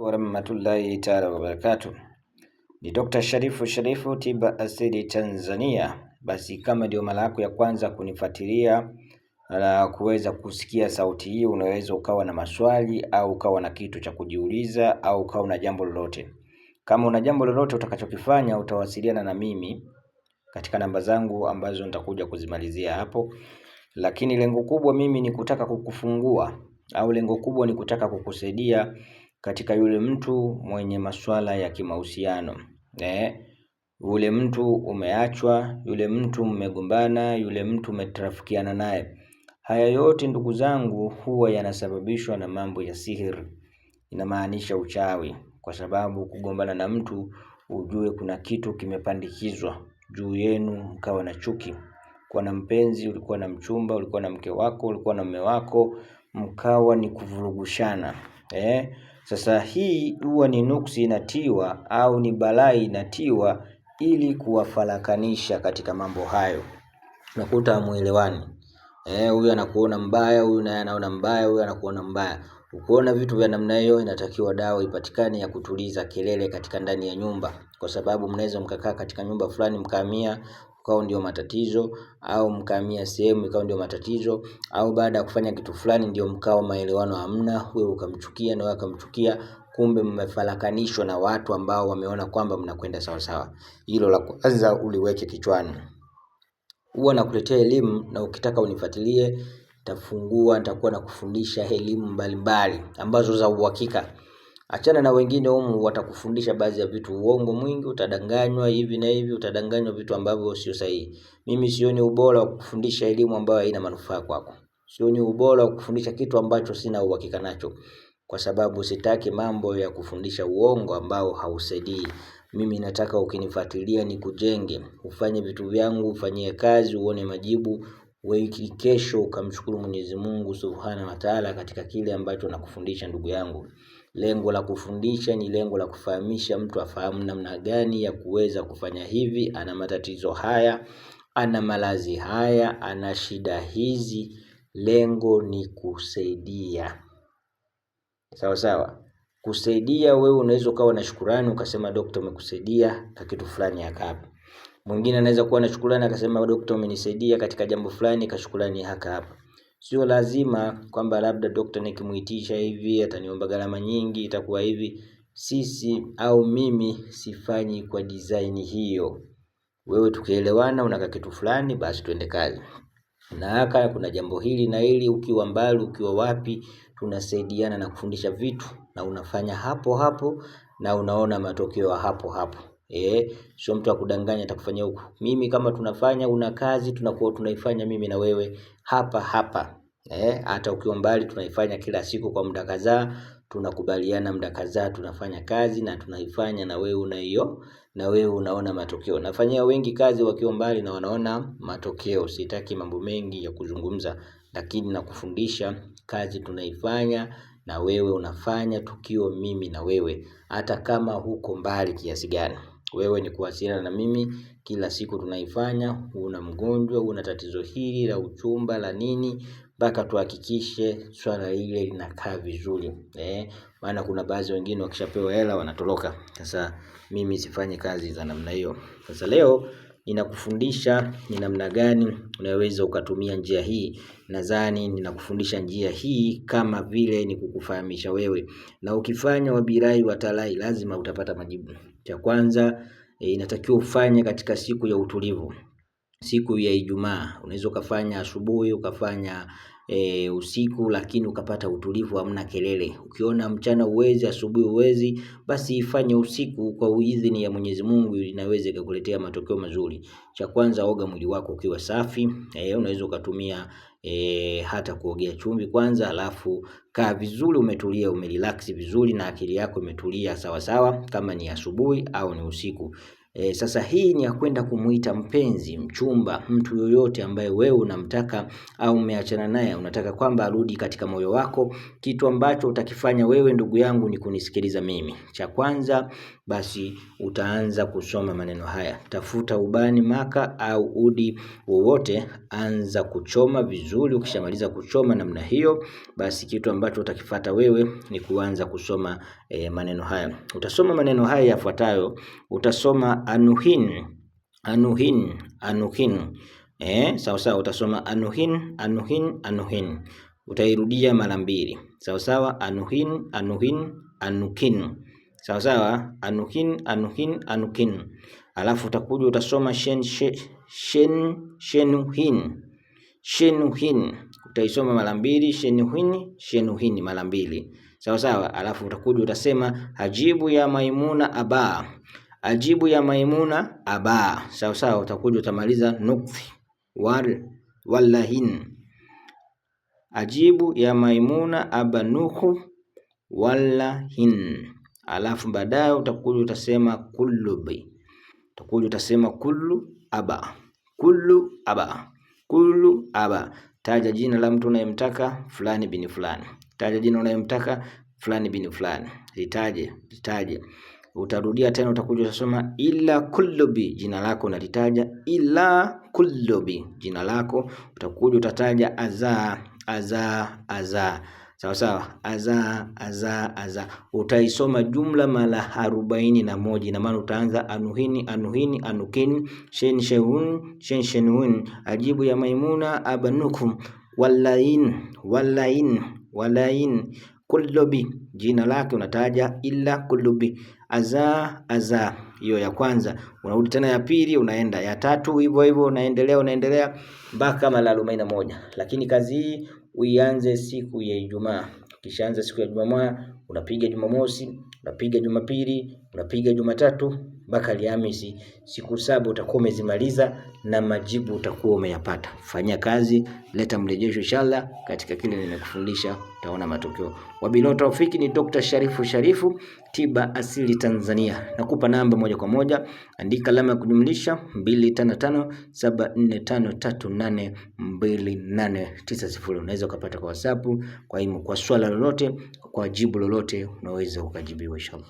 Warahmatullahi taala wabarakatuh. Ni Dr. Sharifu Tiba Asili Tanzania. Basi kama ndio mara yako ya kwanza kunifuatilia na kuweza kusikia sauti hii, unaweza ukawa na maswali au ukawa na kitu cha kujiuliza au ukawa na jambo lolote. Kama una jambo lolote utakachokifanya, utawasiliana na mimi katika namba zangu ambazo nitakuja kuzimalizia hapo. Lakini lengo kubwa mimi ni kutaka kukufungua, au lengo kubwa ni kutaka kukusaidia katika yule mtu mwenye masuala ya kimahusiano. Yule mtu umeachwa, yule mtu mmegombana, yule mtu umetrafikiana naye. Haya yote ndugu zangu huwa yanasababishwa na mambo ya sihiri. Inamaanisha uchawi, kwa sababu kugombana na mtu ujue kuna kitu kimepandikizwa juu yenu, mkawa na chuki. Kwa na mpenzi, ulikuwa na mchumba, ulikuwa na mke wako, ulikuwa na mume wako, mkawa ni kuvurugushana. Sasa hii huwa ni nuksi inatiwa au ni balaa inatiwa ili kuwafalakanisha katika mambo hayo. Nakuta hamuelewani. Huyu anakuona mbaya, huyu naye anaona mbaya, huyu anakuona mbaya. Ukiona vitu vya namna hiyo, inatakiwa dawa ipatikane ya kutuliza kelele katika ndani ya nyumba, kwa sababu mnaweza mkakaa katika nyumba fulani mkahamia ukao ndio matatizo, au mkahamia sehemu ikao ndio matatizo, au baada ya kufanya kitu fulani ndio mkao maelewano hamna, wewe ukamchukia na wewe akamchukia, kumbe mmefalakanishwa na watu ambao wameona kwamba mnakwenda sawa sawa. Hilo la kwanza uliweke kichwani. Huwa nakuletea elimu, na ukitaka unifuatilie nitakuwa nakufundisha elimu mbalimbali ambazo za uhakika. Achana na wengine humu watakufundisha baadhi ya vitu uongo mwingi, utadanganywa hivi na hivi, utadanganywa vitu ambavyo sio sahihi. Mimi sioni ubora wa kufundisha elimu ambayo haina manufaa kwako. Sioni ubora wa kufundisha kitu ambacho sina uhakika nacho, kwa sababu sitaki mambo ya kufundisha uongo ambao hausaidii. Mimi nataka ukinifuatilia nikujenge, ufanye vitu vyangu, ufanyie kazi, uone majibu, wiki kesho ukamshukuru Mwenyezi Mungu Subhanahu wa Ta'ala katika kile ambacho nakufundisha ndugu yangu. Lengo la kufundisha ni lengo la kufahamisha mtu afahamu namna gani ya kuweza kufanya hivi, ana matatizo haya, ana malazi haya, ana shida hizi. Lengo ni kusaidia. Sawa sawa. Kusaidia, wewe unaweza ukawa na shukrani ukasema daktari umekusaidia kwa kitu fulani hapa. Mwingine anaweza kuwa na shukrani akasema daktari umenisaidia katika jambo fulani, kwa shukrani hapa. Sio lazima kwamba labda daktari nikimuitisha hivi ataniomba gharama nyingi itakuwa hivi. Sisi au mimi sifanyi kwa design hiyo. Wewe tukielewana unaka kitu fulani, basi tuende kazi. Na haka kuna jambo hili na hili, ukiwa mbali ukiwa wapi, tunasaidiana na kufundisha vitu, na unafanya hapo hapo na unaona matokeo hapo hapo. Sio mtu akudanganya atakufanyia huko. Mimi kama tunafanya una kazi tunakuwa tunaifanya mimi na wewe hapa hapa. Hata ukiwa mbali tunaifanya kila siku kwa muda kadhaa, tunakubaliana muda kadhaa tunafanya kazi na tunaifanya, na wewe una hiyo, na wewe unaona matokeo. Nafanyia wengi kazi wakiwa mbali na wanaona matokeo. Sitaki mambo mengi ya kuzungumza, lakini nakufundisha kazi tunaifanya na wewe unafanya, tukiwa mimi na wewe, hata kama huko mbali kiasi gani. Wewe ni kuwasiliana na mimi kila siku tunaifanya. Una mgonjwa, una tatizo hili la uchumba la nini, mpaka tuhakikishe swala ile linakaa vizuri. Maana kuna baadhi wengine wakishapewa hela wanatoroka. Sasa mimi sifanyi kazi za namna hiyo. Sasa leo ninakufundisha ni namna gani unaweza ukatumia njia hii. Nadhani ninakufundisha njia hii kama vile ni kukufahamisha wewe, na ukifanya wabirai watalai lazima utapata majibu. Cha kwanza, inatakiwa ufanye katika siku ya utulivu. Siku ya Ijumaa unaweza ukafanya asubuhi, ukafanya usiku, lakini ukapata utulivu, hamna kelele. Ukiona mchana uwezi, asubuhi uwezi, basi ifanye usiku kwa idhini ya Mwenyezi Mungu, inaweza kukuletea matokeo mazuri. Cha kwanza, oga mwili wako ukiwa safi. Unaweza ukatumia hata kuogea chumvi kwanza, alafu kaa vizuri umetulia, umerelax vizuri na akili yako imetulia sawa sawa, kama ni asubuhi au ni usiku. Sasa hii ni ya kwenda kumuita mpenzi, mchumba, mtu yoyote ambaye wewe unamtaka au umeachana naye, unataka kwamba arudi katika moyo wako. Kitu ambacho utakifanya wewe ndugu yangu ni kunisikiliza mimi. Cha kwanza basi utaanza kusoma maneno haya. Tafuta ubani maka au udi wowote, anza kuchoma vizuri. Ukishamaliza kuchoma namna hiyo, basi kitu ambacho utakifuata wewe ni kuanza kusoma maneno haya. Utasoma maneno haya yafuatayo. Utasoma anuhin, anuhin, anuhin. Sawa sawa, utasoma anuhin, anuhin, anuhin. Utairudia mara mbili. Sawa sawa, anuhin, anuhin, anukin. Sawa sawa, anuhin, anuhin, anukin. Alafu utakuja utasoma shenuhin, shenuhin. Utaisoma mara mbili, shenuhin, shenuhin mara mbili. Sawa sawa, alafu utakuja utasema ajibu ya Maimuna aba, ajibu ya Maimuna aba. Sawa sawa, utakuja utamaliza nukthi wallahin, ajibu ya Maimuna aba nuhu wallahin. Alafu baadaye utakuja utasema kullubi, utakuja utasema kullu aba, kullu aba, kullu aba. Taja jina la mtu unayemtaka, fulani bin fulani. Taja jina unayemtaka, fulani bin fulani. Litaje, litaje. Utarudia tena, utakuja utasoma ila kullubi, jina lako unalitaja, ila kullubi, jina lako. Utakuja utataja aza, aza, aza. Sawa sawa, aza, aza, aza. Utaisoma jumla mara 41. Ina maana utaanza anuhini, anuhini, anukin, shen shehun, shen shenun, ajibu ya Maimuna abanukum, wallain, wallain, wallain, kullubi, jina lake unataja illa kullubi, aza, aza. Hiyo ya kwanza. Unarudi tena ya pili, unaenda ya tatu, hivyo hivyo unaendelea mpaka mara 41. Lakini kazi hii uianze siku ya Ijumaa. Kishaanza siku ya Ijumaa, unapiga Jumamosi, unapiga Jumapili, unapiga Jumatatu mpaka Alhamisi. Siku 7 utakuwa umezimaliza na majibu utakuwa umeyapata. Fanya kazi, leta mrejesho inshallah katika kile nimekufundisha, utaona matokeo. Wabillahi tawfiki. Ni Dr. Sharifu, tiba asili Tanzania. Nakupa namba moja kwa moja, andika alama ya kujumlisha 25574382890. Unaweza ukapata kwa WhatsApp, kwa swala lolote, kwa jibu lolote unaweza ukajibiwa inshallah.